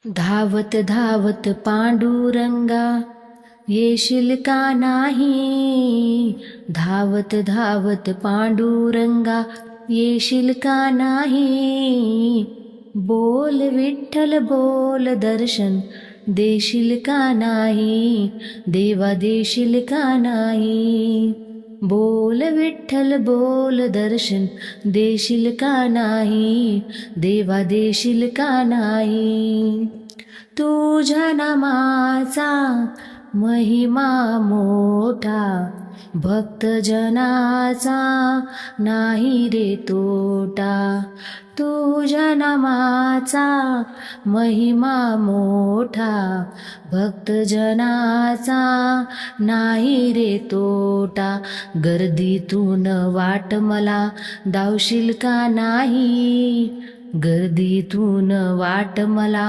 धावत धावत पांडुरंगा येशील का नाही. धावत धावत पांडुरंगा येशील का नाही. बोल विठ्ठल बोल दर्शन देशील का नाही. देवा देशील का नाही. बोल विठ्ठल बोल दर्शन देशील का नाही. देवा देशील का नाही. तुझ्या नामाचा महिमा मोठा भक्तजनाचा नाही रे तोटा. तुझ्या नामाचा महिमा मोठा भक्तजनाचा नाही रे तोटा. गर्दीतून वाट मला दावशील का नाही. गर्दीतून वाट मला